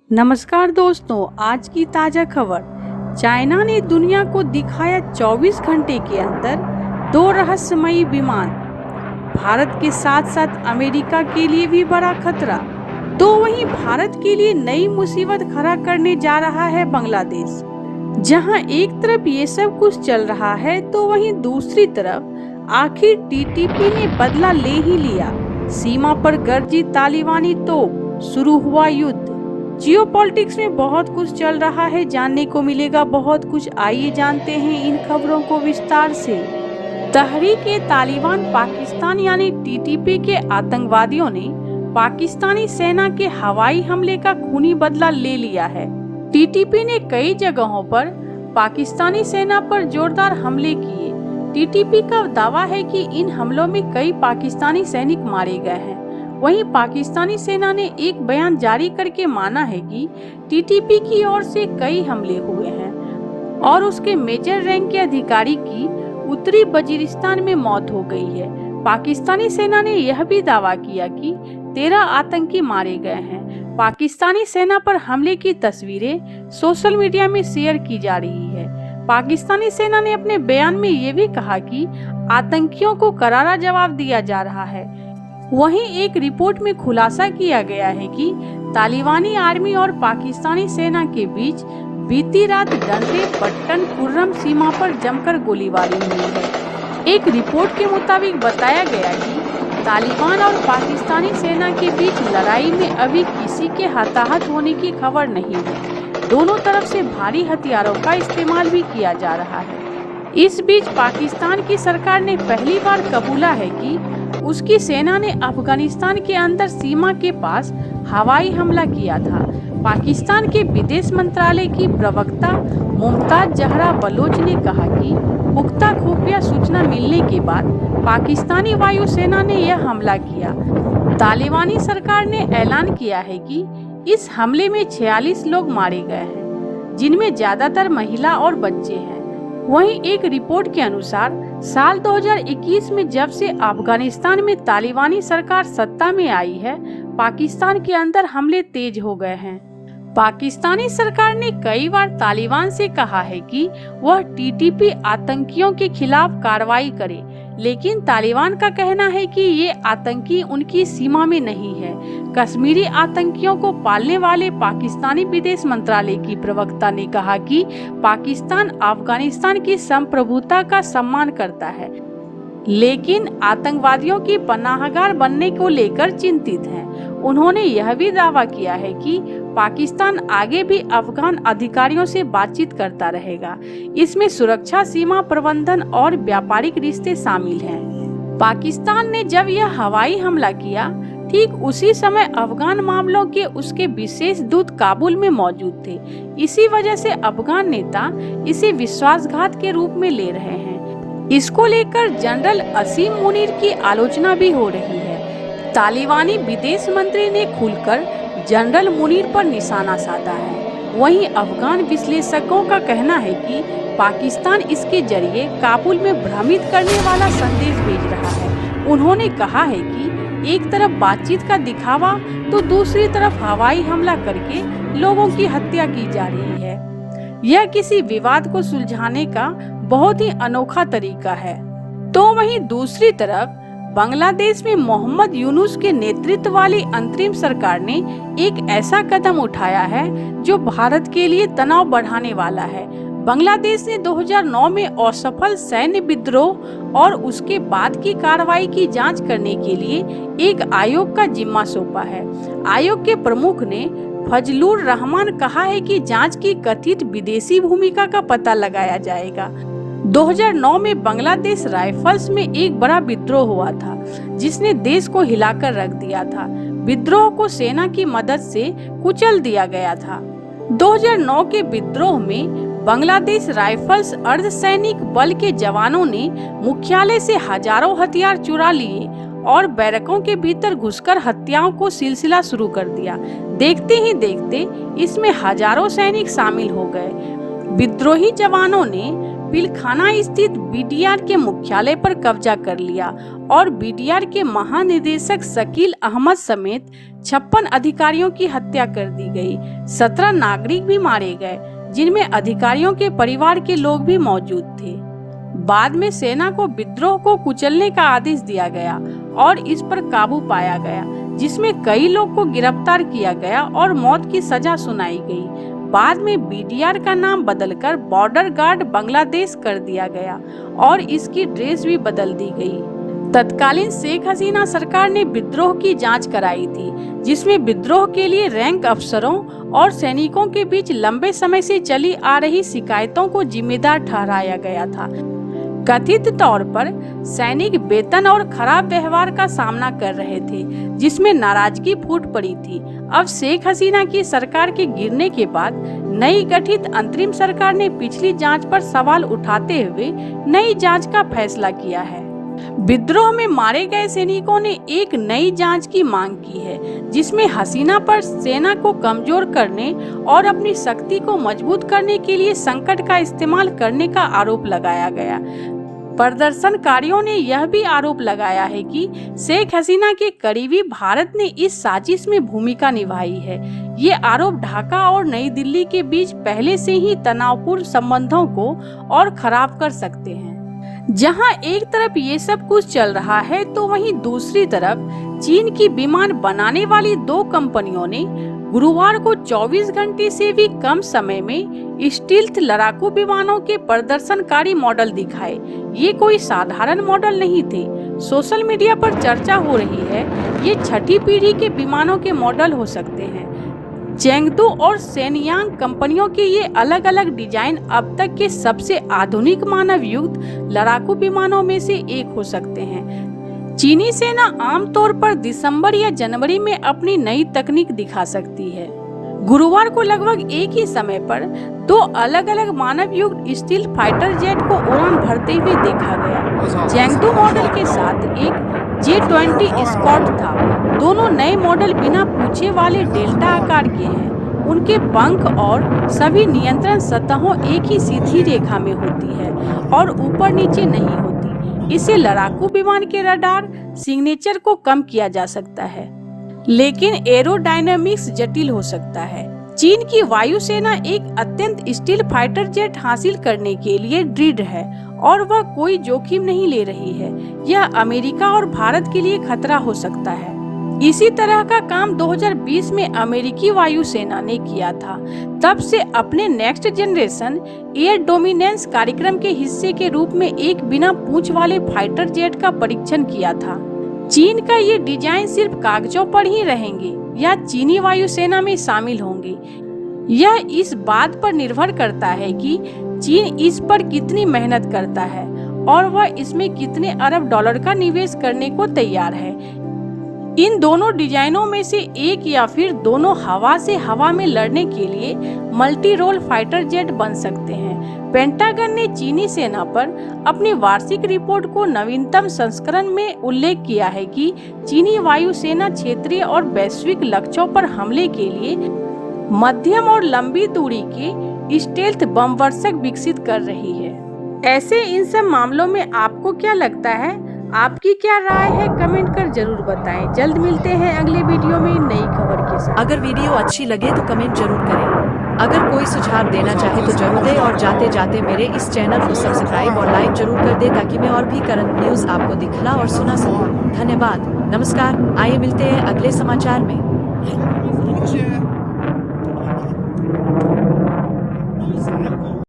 नमस्कार दोस्तों, आज की ताज़ा खबर। चाइना ने दुनिया को दिखाया 24 घंटे के अंदर 2 रहस्यमयी विमान। भारत के साथ साथ अमेरिका के लिए भी बड़ा खतरा। तो वहीं भारत के लिए नई मुसीबत खड़ा करने जा रहा है बांग्लादेश। जहां एक तरफ ये सब कुछ चल रहा है तो वहीं दूसरी तरफ आखिर टीटीपी ने बदला ले ही लिया। सीमा पर गरजी तालिबानी तोप, शुरू हुआ युद्ध। जियोपॉलिटिक्स में बहुत कुछ चल रहा है, जानने को मिलेगा बहुत कुछ। आइए जानते हैं इन खबरों को विस्तार से। तहरीक-ए-तालिबान पाकिस्तान यानी टीटीपी के आतंकवादियों ने पाकिस्तानी सेना के हवाई हमले का खूनी बदला ले लिया है। टीटीपी ने कई जगहों पर पाकिस्तानी सेना पर जोरदार हमले किए। टीटीपी का दावा है कि इन हमलों में कई पाकिस्तानी सैनिक मारे गए हैं। वहीं पाकिस्तानी सेना ने एक बयान जारी करके माना है कि टीटीपी की ओर से कई हमले हुए हैं और उसके मेजर रैंक के अधिकारी की उत्तरी वजीरिस्तान में मौत हो गई है। पाकिस्तानी सेना ने यह भी दावा किया कि 13 आतंकी मारे गए हैं। पाकिस्तानी सेना पर हमले की तस्वीरें सोशल मीडिया में शेयर की जा रही है। पाकिस्तानी सेना ने अपने बयान में ये भी कहा कि आतंकियों को करारा जवाब दिया जा रहा है। वहीं एक रिपोर्ट में खुलासा किया गया है कि तालिबानी आर्मी और पाकिस्तानी सेना के बीच बीती रात डंडे पट्टन कुर्रम सीमा पर जमकर गोलीबारी हुई है। एक रिपोर्ट के मुताबिक बताया गया कि तालिबान और पाकिस्तानी सेना के बीच लड़ाई में अभी किसी के हताहत होने की खबर नहीं है। दोनों तरफ से भारी हथियारों का इस्तेमाल भी किया जा रहा है। इस बीच पाकिस्तान की सरकार ने पहली बार कबूला है कि उसकी सेना ने अफगानिस्तान के अंदर सीमा के पास हवाई हमला किया था। पाकिस्तान के विदेश मंत्रालय की प्रवक्ता मुमताज जहरा बलोच ने कहा कि पुख्ता खुफिया सूचना मिलने के बाद पाकिस्तानी वायुसेना ने यह हमला किया। तालिबानी सरकार ने ऐलान किया है कि इस हमले में 46 लोग मारे गए हैं, जिनमें ज्यादातर महिला और बच्चे हैं। वहीं एक रिपोर्ट के अनुसार साल 2021 में जब से अफगानिस्तान में तालिबानी सरकार सत्ता में आई है, पाकिस्तान के अंदर हमले तेज हो गए हैं। पाकिस्तानी सरकार ने कई बार तालिबान से कहा है कि वह टीटीपी आतंकियों के खिलाफ कार्रवाई करे, लेकिन तालिबान का कहना है कि ये आतंकी उनकी सीमा में नहीं है। कश्मीरी आतंकियों को पालने वाले पाकिस्तानी विदेश मंत्रालय की प्रवक्ता ने कहा कि पाकिस्तान अफगानिस्तान की संप्रभुता का सम्मान करता है, लेकिन आतंकवादियों की पनाहगार बनने को लेकर चिंतित है। उन्होंने यह भी दावा किया है कि पाकिस्तान आगे भी अफगान अधिकारियों से बातचीत करता रहेगा। इसमें सुरक्षा, सीमा प्रबंधन और व्यापारिक रिश्ते शामिल हैं। पाकिस्तान ने जब यह हवाई हमला किया, ठीक उसी समय अफगान मामलों के उसके विशेष दूत काबुल में मौजूद थे। इसी वजह से अफगान नेता इसे विश्वासघात के रूप में ले रहे हैं। इसको लेकर जनरल असीम मुनीर की आलोचना भी हो रही है। तालिबानी विदेश मंत्री ने खुलकर जनरल मुनीर पर निशाना साधा है। वहीं अफगान विश्लेषकों का कहना है कि पाकिस्तान इसके जरिए काबुल में भ्रमित करने वाला संदेश भेज रहा है। उन्होंने कहा है कि एक तरफ बातचीत का दिखावा तो दूसरी तरफ हवाई हमला करके लोगों की हत्या की जा रही है। यह किसी विवाद को सुलझाने का बहुत ही अनोखा तरीका है। तो वहीं दूसरी तरफ बांग्लादेश में मोहम्मद यूनुस के नेतृत्व वाली अंतरिम सरकार ने एक ऐसा कदम उठाया है जो भारत के लिए तनाव बढ़ाने वाला है। बांग्लादेश ने 2009 में असफल सैन्य विद्रोह और उसके बाद की कार्रवाई की जांच करने के लिए एक आयोग का जिम्मा सौंपा है। आयोग के प्रमुख ने फजलुर रहमान कहा है कि जांच की कथित विदेशी भूमिका का पता लगाया जाएगा। 2009 में बांग्लादेश राइफल्स में एक बड़ा विद्रोह हुआ था, जिसने देश को हिलाकर रख दिया था। विद्रोह को सेना की मदद से कुचल दिया गया था। 2009 के विद्रोह में बांग्लादेश राइफल्स अर्धसैनिक बल के जवानों ने मुख्यालय से हजारों हथियार चुरा लिए और बैरकों के भीतर घुसकर हत्याओं को सिलसिला शुरू कर दिया। देखते ही देखते इसमें हजारों सैनिक शामिल हो गए। विद्रोही जवानों ने पिलखाना स्थित बीडीआर के मुख्यालय पर कब्जा कर लिया और बीडीआर के महानिदेशक शकील अहमद समेत 56 अधिकारियों की हत्या कर दी गई। 17 नागरिक भी मारे गए, जिनमें अधिकारियों के परिवार के लोग भी मौजूद थे। बाद में सेना को विद्रोह को कुचलने का आदेश दिया गया और इस पर काबू पाया गया, जिसमें कई लोग को गिरफ्तार किया गया और मौत की सजा सुनाई गई। बाद में बीडीआर का नाम बदलकर बॉर्डर गार्ड बांग्लादेश कर दिया गया और इसकी ड्रेस भी बदल दी गई। तत्कालीन शेख हसीना सरकार ने विद्रोह की जांच कराई थी, जिसमें विद्रोह के लिए रैंक अफसरों और सैनिकों के बीच लंबे समय से चली आ रही शिकायतों को जिम्मेदार ठहराया गया था। कथित तौर पर सैनिक वेतन और खराब व्यवहार का सामना कर रहे थे, जिसमें नाराजगी फूट पड़ी थी। अब शेख हसीना की सरकार के गिरने के बाद नई गठित अंतरिम सरकार ने पिछली जांच पर सवाल उठाते हुए नई जांच का फैसला किया है। विद्रोह में मारे गए सैनिकों ने एक नई जांच की मांग की है, जिसमें हसीना पर सेना को कमजोर करने और अपनी शक्ति को मजबूत करने के लिए संकट का इस्तेमाल करने का आरोप लगाया गया। प्रदर्शनकारियों ने यह भी आरोप लगाया है कि शेख हसीना के करीबी भारत ने इस साजिश में भूमिका निभाई है। ये आरोप ढाका और नई दिल्ली के बीच पहले से ही तनावपूर्ण संबंधों को और खराब कर सकते हैं। जहां एक तरफ ये सब कुछ चल रहा है, तो वहीं दूसरी तरफ चीन की विमान बनाने वाली 2 कंपनियों ने गुरुवार को 24 घंटे से भी कम समय में स्टील्थ लड़ाकू विमानों के प्रदर्शनकारी मॉडल दिखाए। ये कोई साधारण मॉडल नहीं थे। सोशल मीडिया पर चर्चा हो रही है, ये 6ठी पीढ़ी के विमानों के मॉडल हो सकते हैं। चेंगदू और शेनयांग कंपनियों के ये अलग अलग डिजाइन अब तक के सबसे आधुनिक मानव युक्त लड़ाकू विमानों में से एक हो सकते हैं। चीनी सेना आमतौर पर दिसंबर या जनवरी में अपनी नई तकनीक दिखा सकती है। गुरुवार को लगभग एक ही समय पर 2 अलग अलग मानव युक्त स्टील्थ फाइटर जेट को उड़ान भरते हुए देखा गया। चेंगदू मॉडल के साथ एक J-20 स्कॉट था। दोनों नए मॉडल बिना पूंछे वाले डेल्टा आकार के हैं। उनके पंख और सभी नियंत्रण सतहों एक ही सीधी रेखा में होती है और ऊपर नीचे नहीं होती। इसे लड़ाकू विमान के रडार सिग्नेचर को कम किया जा सकता है, लेकिन एरोडायनामिक्स जटिल हो सकता है। चीन की वायुसेना एक अत्यंत स्टील्थ फाइटर जेट हासिल करने के लिए दृढ़ है और वह कोई जोखिम नहीं ले रही है। यह अमेरिका और भारत के लिए खतरा हो सकता है। इसी तरह का काम 2020 में अमेरिकी वायुसेना ने किया था। तब से अपने नेक्स्ट जनरेशन एयर डोमिनेंस कार्यक्रम के हिस्से के रूप में एक बिना पूंछ वाले फाइटर जेट का परीक्षण किया था। चीन का ये डिजाइन सिर्फ कागजों पर ही रहेंगे या चीनी वायुसेना में शामिल होंगे। यह इस बात पर निर्भर करता है कि चीन इस पर कितनी मेहनत करता है और वह इसमें कितने अरब डॉलर का निवेश करने को तैयार है। इन दोनों डिजाइनों में से एक या फिर दोनों हवा से हवा में लड़ने के लिए मल्टी रोल फाइटर जेट बन सकते हैं। पेंटागन ने चीनी सेना पर अपनी वार्षिक रिपोर्ट को नवीनतम संस्करण में उल्लेख किया है कि चीनी वायुसेना क्षेत्रीय और वैश्विक लक्ष्यों पर हमले के लिए मध्यम और लंबी दूरी के स्टेल्थ बमवर्षक विकसित कर रही है। ऐसे इन सब मामलों में आपको क्या लगता है? आपकी क्या राय है? कमेंट कर जरूर बताएं। जल्द मिलते हैं अगले वीडियो में नई खबर के साथ। अगर वीडियो अच्छी लगे तो कमेंट जरूर करें। अगर कोई सुझाव देना चाहे तो जरूर दे और जाते जाते मेरे इस चैनल को सब्सक्राइब और लाइक जरूर कर दे, ताकि मैं और भी करंट न्यूज आपको दिखला और सुना सकूं। धन्यवाद, नमस्कार। आइए मिलते हैं अगले समाचार में।